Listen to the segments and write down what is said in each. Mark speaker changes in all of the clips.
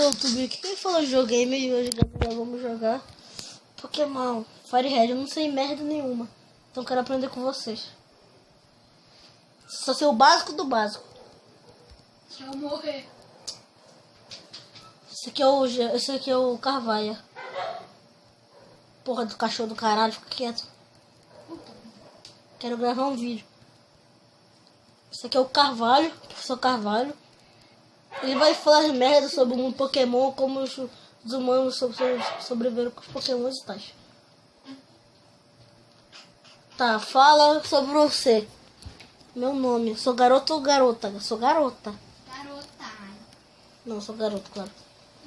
Speaker 1: do YouTube aqui. Quem falou videogame e hoje, galera, vamos jogar Pokémon Fire Red. Eu não sei merda nenhuma, então quero aprender com vocês. Só sei o básico do básico.
Speaker 2: Se eu morrer.
Speaker 1: Esse aqui é o Carvalho. Porra do cachorro do caralho, fica quieto. Quero gravar um vídeo. Esse aqui é o Carvalho, professor Carvalho. Ele vai falar merda sobre um Pokémon, como os humanos sobreviveram com os Pokémons e tais. Tá, fala sobre você. Meu nome, sou garoto ou garota? Sou garota.
Speaker 2: Garota.
Speaker 1: Não, sou garoto, claro.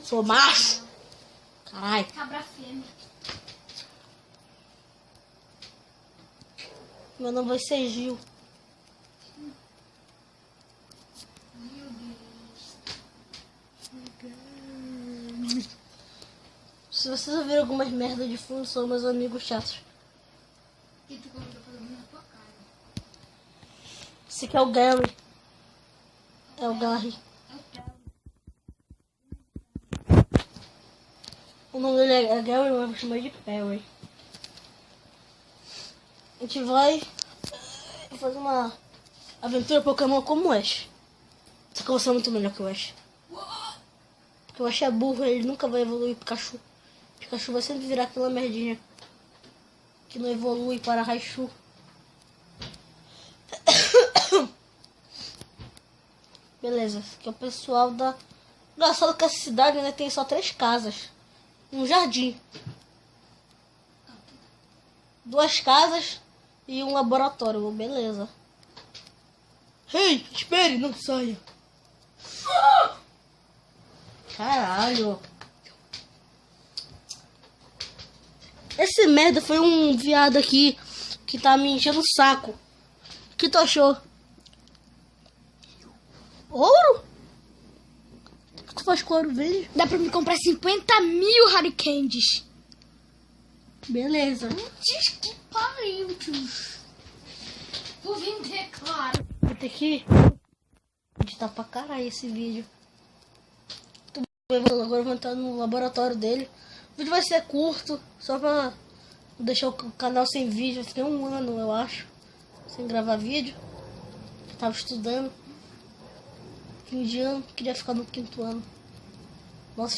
Speaker 1: Sou macho. Caralho.
Speaker 2: Cabra fêmea.
Speaker 1: Meu nome vai ser Gil.
Speaker 2: Meu Deus.
Speaker 1: Se vocês ouvirem algumas merda de fundo, são meus amigos chatos.
Speaker 2: E tu colocou pra dormir na tua cara.
Speaker 1: Esse aqui é o Gary. É o Gary.
Speaker 2: Eu quero.
Speaker 1: O nome dele é Gary, mas eu vou chamar de Perry. A gente vai fazer uma aventura Pokémon como o Ash. Só que eu vou ser muito melhor que o Ash. Porque o Ash é burro, ele nunca vai evoluir Pikachu. Pikachu vai sempre virar aquela merdinha que não evolui para Raichu. Beleza, esse aqui é o pessoal da... Engraçado que essa cidade, né, tem só 3 casas. Um jardim. 2 casas e um laboratório. Beleza. Ei, espere, não saia. Caralho. Esse merda foi um viado aqui que tá me enchendo o saco. O que tu achou? Ouro? O que tu faz com ouro verde?
Speaker 2: Dá pra me comprar 50 mil Haricandies.
Speaker 1: Beleza.
Speaker 2: Diz que pariu, tio. Vou vender, claro.
Speaker 1: Vou ter que editar pra caralho esse vídeo. Agora eu vou entrar no laboratório dele. O vídeo vai ser curto, só pra deixar o canal sem vídeo. Fiquei um ano, eu acho, sem gravar vídeo. Eu tava estudando. Fim de ano, queria ficar no 5º ano. Nossa,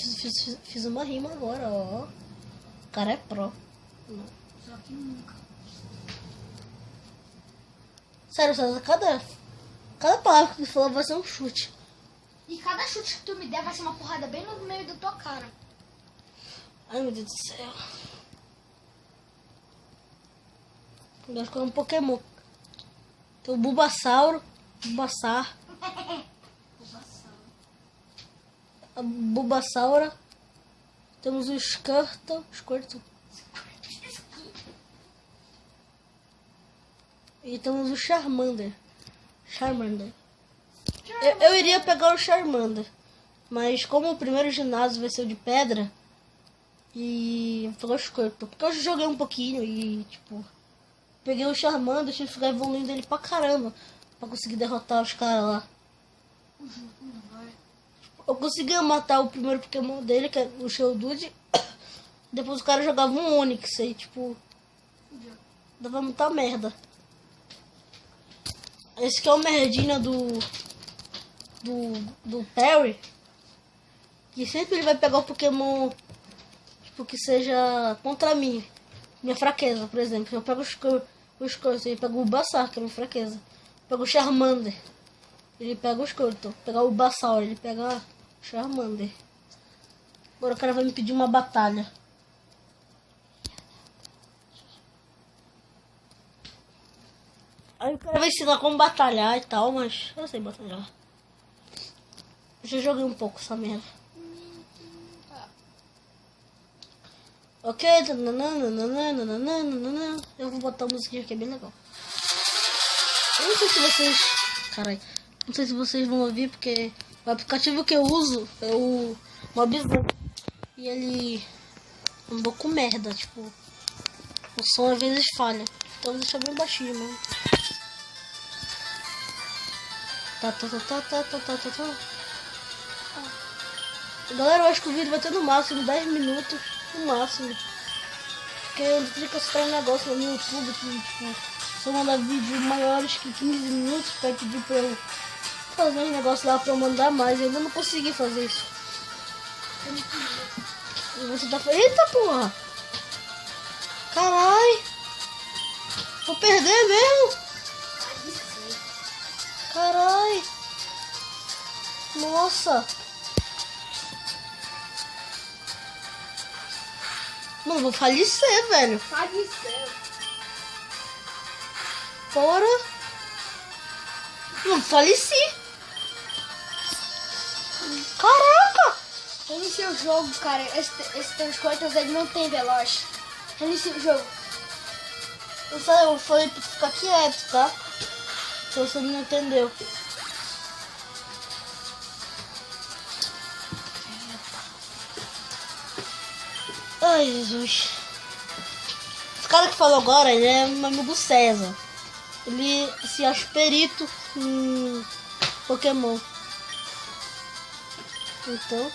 Speaker 1: fiz uma rima agora, ó. O cara é pró.
Speaker 2: Só que nunca.
Speaker 1: Sério, César, cada palavra que tu falou vai ser um chute.
Speaker 2: E cada chute que tu me der vai ser uma porrada bem no meio da tua cara.
Speaker 1: Ai, meu Deus do céu. Agora ficou um Pokémon. Tem o Bulbasauro, Bulbasaur, a Bulbasaura. Temos o Squirtle. E temos o Charmander. Eu iria pegar o Charmander. Mas como o primeiro ginásio vai ser o de pedra. E eu vou pegar o Squirtle. Porque eu já joguei um pouquinho e tipo... Peguei o Charmander, tive que ficar evoluindo ele pra caramba. Pra conseguir derrotar os caras lá. Eu conseguia matar o primeiro Pokémon dele, que é o Geodude. Depois o cara jogava um Onix aí, tipo... Dava muita merda. Esse aqui é o merdinha do Perry. Que sempre ele vai pegar o Pokémon... Tipo, que seja contra mim. Minha fraqueza, por exemplo. Eu pego o Squirtle, ele pega o Bulbasaur, que é minha fraqueza. Eu pego o Charmander, ele pega o Squirtle. Pegar o Bulbasaur, ele pega o Charmander. Agora o cara vai me pedir uma batalha. Aí o cara vai ensinar como batalhar e tal, mas eu sei batalhar. Eu já joguei um pouco essa merda. Ok, eu vou botar a musiquinha aqui, é bem legal. Eu não sei se vocês... Caralho. Não sei se vocês vão ouvir, porque o aplicativo que eu uso é o Mobizão. E ele é um pouco merda, tipo... O som às vezes falha. Então eu vou deixar bem baixinho, mano. Tá. Galera, eu acho que o vídeo vai ter no máximo 10 minutos. No máximo. Porque eu tenho que acessar um negócio no YouTube que, tipo, se eu mandar vídeos maiores que 15 minutos, vai pedir pra eu fazer um negócio lá pra eu mandar mais. Eu ainda não consegui fazer isso. E você tá... Eita, porra! Carai! Vou perder mesmo! Carai! Nossa! Mano, vou falecer, velho.
Speaker 2: Faleceu.
Speaker 1: Fora. Não, faleci. Caraca!
Speaker 2: Reinicia o jogo, cara. Esse Transporters ele não tem veloz. Reinicia o jogo.
Speaker 1: Eu sei, eu falei pra ficar quieto, tá? Se você não entendeu. Ai, Jesus. Esse cara que falou agora, ele é meu amigo César. Ele se acha perito em Pokémon. Então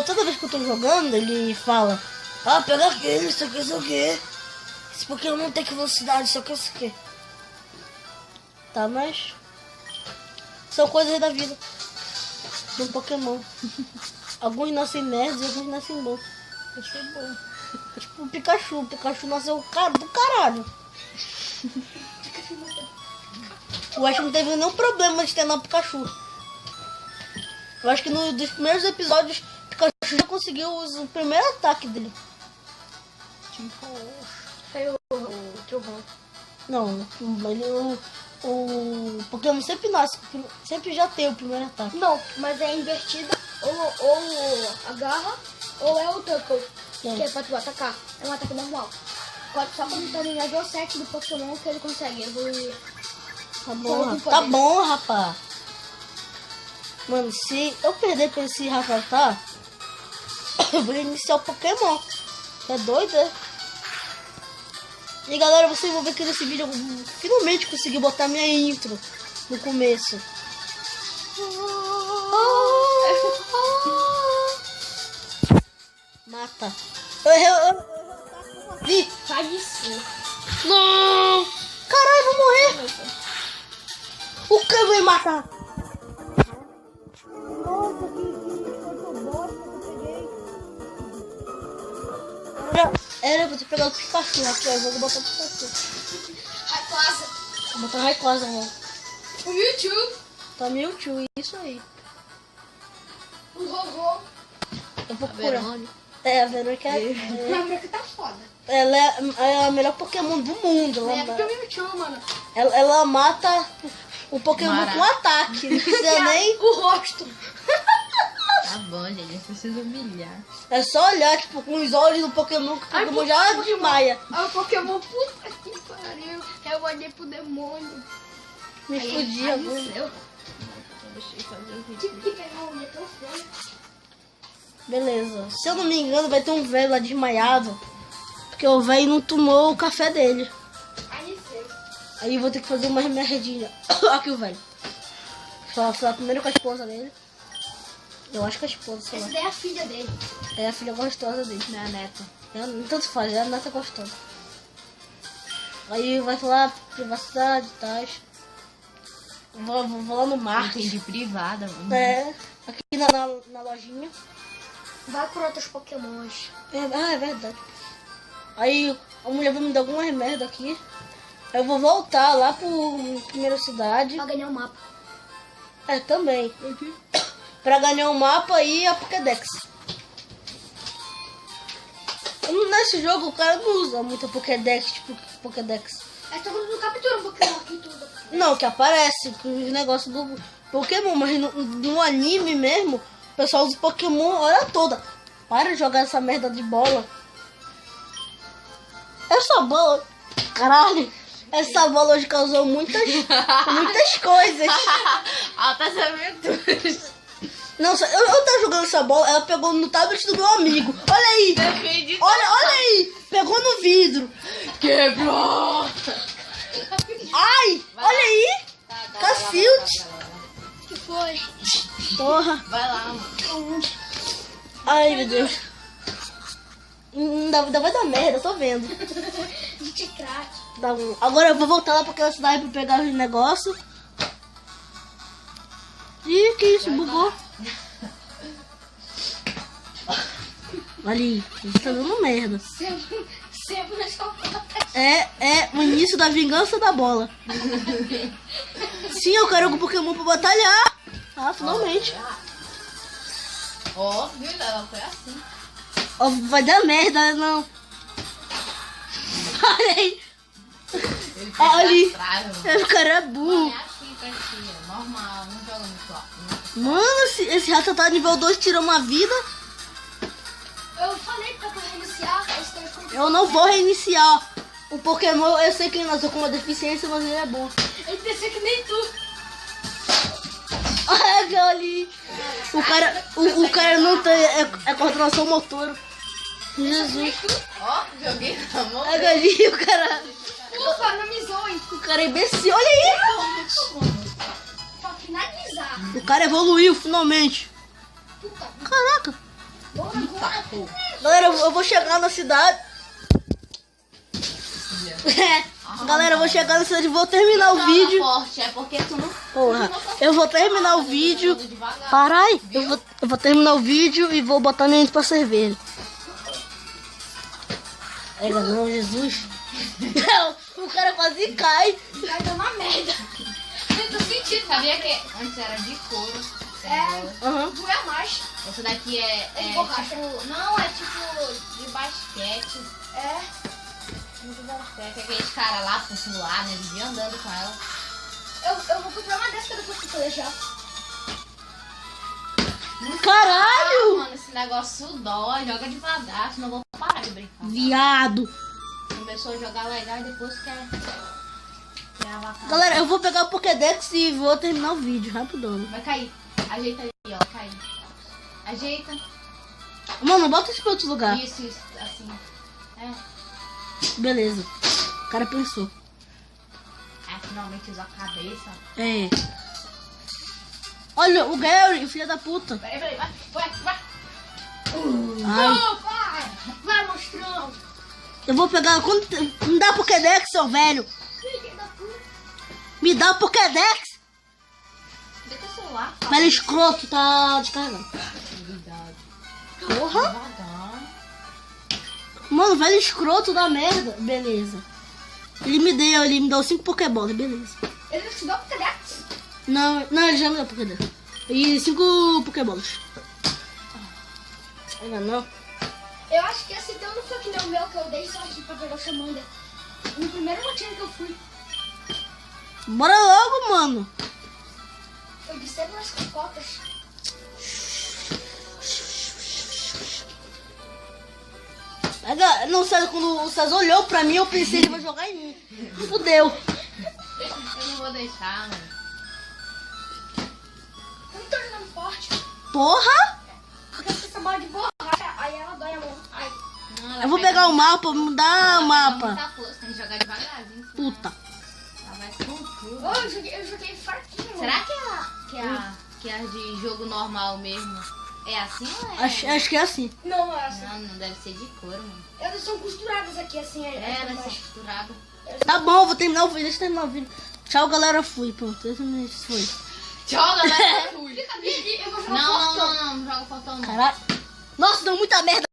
Speaker 1: toda vez que eu tô jogando, ele fala: ah, pega aquele, isso aqui, isso aqui. Esse Pokémon não tem que velocidade, isso aqui, isso aqui. Tá, mas são coisas da vida de um Pokémon. Alguns nascem merdas e alguns nascem bons. Isso é bom. Tipo o Pikachu. O Pikachu nasceu do caralho. Eu acho que não teve nenhum problema de ter no Pikachu. Eu acho que no dos primeiros episódios, o Pikachu já conseguiu o primeiro ataque dele.
Speaker 2: Foi o Trovão.
Speaker 1: Não, o Pokémon sempre nasce, sempre já tem o primeiro ataque.
Speaker 2: Não, mas é invertida. Ou agarra, ou é o Turtle. Que é pra tu atacar. É um ataque normal. Só quando tá no nível 7 do Pokémon que ele consegue evoluir.
Speaker 1: Tá bom, rapaz. Mano, se eu perder pra esse rapaz, tá? Eu vou iniciar o Pokémon. É doido, é? E galera, vocês vão ver que nesse vídeo eu finalmente consegui botar minha intro no começo. Mata. Vi.
Speaker 2: Faleceu.
Speaker 1: Não! Caralho, vou morrer! O que vai matar? Nossa, que bosta que eu peguei. Era pra você pegar o Pikachu aqui, ó. Eu vou botar o Pikachu.
Speaker 2: Rayquaza.
Speaker 1: Vou botar Rayquaza, mano.
Speaker 2: O Mewtwo.
Speaker 1: Tá Mewtwo, isso aí.
Speaker 2: O Ho-Ho.
Speaker 1: Eu vou procurar. É, a Verônica
Speaker 2: A Verônica tá foda.
Speaker 1: ela é a melhor Pokémon do mundo.
Speaker 2: É porque o Mewtwo, mano.
Speaker 1: Ela mata o Pokémon com ataque. Não precisa nem...
Speaker 2: O rosto.
Speaker 3: Tá bom, gente, não precisa humilhar.
Speaker 1: É só olhar, tipo, com os olhos do Pokémon, que o Pokémon já desmaia.
Speaker 2: É o Pokémon, puta que pariu. Eu olhei pro demônio.
Speaker 1: Me fudi agora.
Speaker 3: Deixa eu fazer o vídeo.
Speaker 2: Tive que pegar um tão feio.
Speaker 1: Beleza. Se eu não me engano, vai ter um velho lá desmaiado. Porque o velho não tomou o café dele.
Speaker 2: Faleceu.
Speaker 1: Aí eu vou ter que fazer uma remerdinha. Aqui o velho. Falar primeiro com a esposa dele. Eu acho que a esposa, sei lá.
Speaker 2: Essa daí é a filha dele.
Speaker 1: É a filha gostosa dele.
Speaker 3: Minha neta.
Speaker 1: Tanto faz, é a neta gostosa. Aí vai falar privacidade e tal. Vou lá no Marcos.
Speaker 3: Entendi privada, mano.
Speaker 1: É, aqui na lojinha.
Speaker 2: Vai por outros Pokémons.
Speaker 1: É verdade. Aí a mulher vai me dar alguma merda aqui. Eu vou voltar lá pro primeira cidade.
Speaker 2: Pra ganhar o mapa.
Speaker 1: É, também. Pra ganhar o mapa e a Pokédex. Nesse jogo o cara não usa muito a Pokédex, tipo Pokédex.
Speaker 2: É só quando não captura um Pokémon aqui tudo.
Speaker 1: Não, que aparece com os negócios do Pokémon, mas no anime mesmo, o pessoal usa Pokémon a hora toda. Para de jogar essa merda de bola. Essa bola, caralho, essa bola hoje causou muitas coisas.
Speaker 3: Altas aventuras.
Speaker 1: Não, eu tava jogando essa bola, ela pegou no tablet do meu amigo. Olha aí,
Speaker 3: Eu acredito.
Speaker 1: olha aí, pegou no vidro.
Speaker 3: Quebrou.
Speaker 1: Ai, olha aí, Cacilde.
Speaker 2: Que foi?
Speaker 1: Porra.
Speaker 3: Vai lá, mano.
Speaker 1: Ai, meu Deus. Ainda vai dar merda, eu tô vendo.
Speaker 2: De crack.
Speaker 1: Dá um. Agora eu vou voltar lá pra aquela cidade pra pegar os negócios. Ih, que isso? Bugou. Ali, a gente tá dando merda.
Speaker 2: Sempre na escopeta.
Speaker 1: É o início da vingança da bola. Sim, eu quero o Pokémon pra batalhar. Ah, finalmente.
Speaker 3: Óbvio, ela foi assim.
Speaker 1: Ó, vai dar merda, não. Olha aí.
Speaker 3: Ele
Speaker 1: Olha ali.
Speaker 3: atrás, mano.
Speaker 1: O cara é
Speaker 3: Mano,
Speaker 1: burro.
Speaker 3: é assim pra ti, é normal, não joga muito alto. Né?
Speaker 1: Mano, esse rato tá nível 2, tirou uma vida.
Speaker 2: Eu falei pra reiniciar.
Speaker 1: Eu não vou reiniciar. O Pokémon, eu sei que ele nasceu com uma deficiência, mas ele é bom.
Speaker 2: Ele pensei que nem tu.
Speaker 1: Olha ali. O cara não tem. É coordenação motora. Jesus.
Speaker 3: Ó, joguei na mão.
Speaker 1: Olha ali, o cara.
Speaker 2: Ufa, não me zoe.
Speaker 1: O cara é imbecil. Olha aí.
Speaker 2: Pra finalizar.
Speaker 1: O cara evoluiu finalmente.
Speaker 2: Puta,
Speaker 1: Caraca.
Speaker 2: bora.
Speaker 1: Galera, eu vou chegar na cidade. Galera, eu vou chegar na cidade e vou terminar o
Speaker 3: Joga
Speaker 1: vídeo.
Speaker 3: forte, é porque tu não...
Speaker 1: Porra, eu vou terminar o vídeo. Parai, eu vou terminar o vídeo e vou botar neném pra servir. Pega não, Jesus. Não, o cara quase cai.
Speaker 2: Vai dar uma merda. Eu tô sentindo.
Speaker 3: Sabia que antes era de couro?
Speaker 2: É.
Speaker 1: Aham.
Speaker 2: Doer mais.
Speaker 3: Essa daqui é
Speaker 2: borracha.
Speaker 3: tipo... Não, é tipo de basquete.
Speaker 2: É.
Speaker 3: Muito basquete. Aqueles caras lá, popular, né? Vivia andando com ela.
Speaker 2: Eu vou comprar uma dessa depois que eu colegial.
Speaker 3: Ah,
Speaker 1: Caralho!
Speaker 3: mano, esse negócio dói. Joga devagar, senão eu vou parar de brincar.
Speaker 1: Viado.
Speaker 3: Começou a jogar legal e depois quer avacar.
Speaker 1: Galera, eu vou pegar o Pokédex e vou terminar o vídeo, rapidão.
Speaker 3: Vai cair. Ajeita aí, ó. Cai. Ajeita.
Speaker 1: Mano, bota isso pra outro lugar.
Speaker 3: Isso, assim. É.
Speaker 1: Beleza. O cara pensou.
Speaker 3: Finalmente usou a cabeça.
Speaker 1: É. Olha, o Gary, o filho da puta.
Speaker 3: Peraí, vai.
Speaker 1: Ai,
Speaker 2: Vai, monstrão.
Speaker 1: eu vou pegar... Me dá Pokédex, seu velho.
Speaker 2: Filho da puta.
Speaker 1: Me dá Pokédex.
Speaker 3: Cadê teu celular?
Speaker 1: Velho escroto, tá descarregando.
Speaker 3: Cuidado.
Speaker 1: Porra.
Speaker 3: Devagar.
Speaker 1: Mano, velho escroto da merda. Beleza. Ele me deu 5 Pokébolas, beleza.
Speaker 2: Ele te deu Pokédex?
Speaker 1: Não, ele já me deu Pokédex. E 5 Pokébolas. Ainda não.
Speaker 2: Eu acho que esse teu não foi que nem o meu, que eu dei sorte pra pegar o Charmander. No primeiro motivo que eu fui,
Speaker 1: Bora logo, mano.
Speaker 2: foi de cedo nas cocotas.
Speaker 1: Não sei, quando o César olhou pra mim, eu pensei que ele vai jogar em mim. Fudeu.
Speaker 3: Eu não vou deixar, mano.
Speaker 2: Eu não tô jogando forte.
Speaker 1: Porra.
Speaker 2: Porque essa bola de borracha, aí ela dói a mão. Ai.
Speaker 3: Não, ela
Speaker 1: Eu vou
Speaker 3: pega
Speaker 1: pegar o mapa, me dá o
Speaker 3: ela pega
Speaker 1: mapa.
Speaker 3: muita força, tem que jogar devagarzinho. senão
Speaker 1: Puta.
Speaker 3: Ela vai com tudo.
Speaker 2: Oh, eu joguei fraquinho.
Speaker 3: Será que é de jogo normal mesmo? É assim ou é?
Speaker 1: Acho que é assim.
Speaker 2: Não, é assim.
Speaker 3: Não deve ser de couro, mano.
Speaker 2: Elas são costuradas aqui, assim.
Speaker 3: Elas são costuradas.
Speaker 1: Tá bom, eu vou terminar o vídeo. Deixa eu terminar o vídeo. Tchau, galera. Fui. Pronto, esse foi.
Speaker 3: Tchau, galera. Fui.
Speaker 2: Eu vou jogar
Speaker 3: Não,
Speaker 2: fortão.
Speaker 3: não joga fortão não.
Speaker 1: Caralho. Nossa, deu muita merda.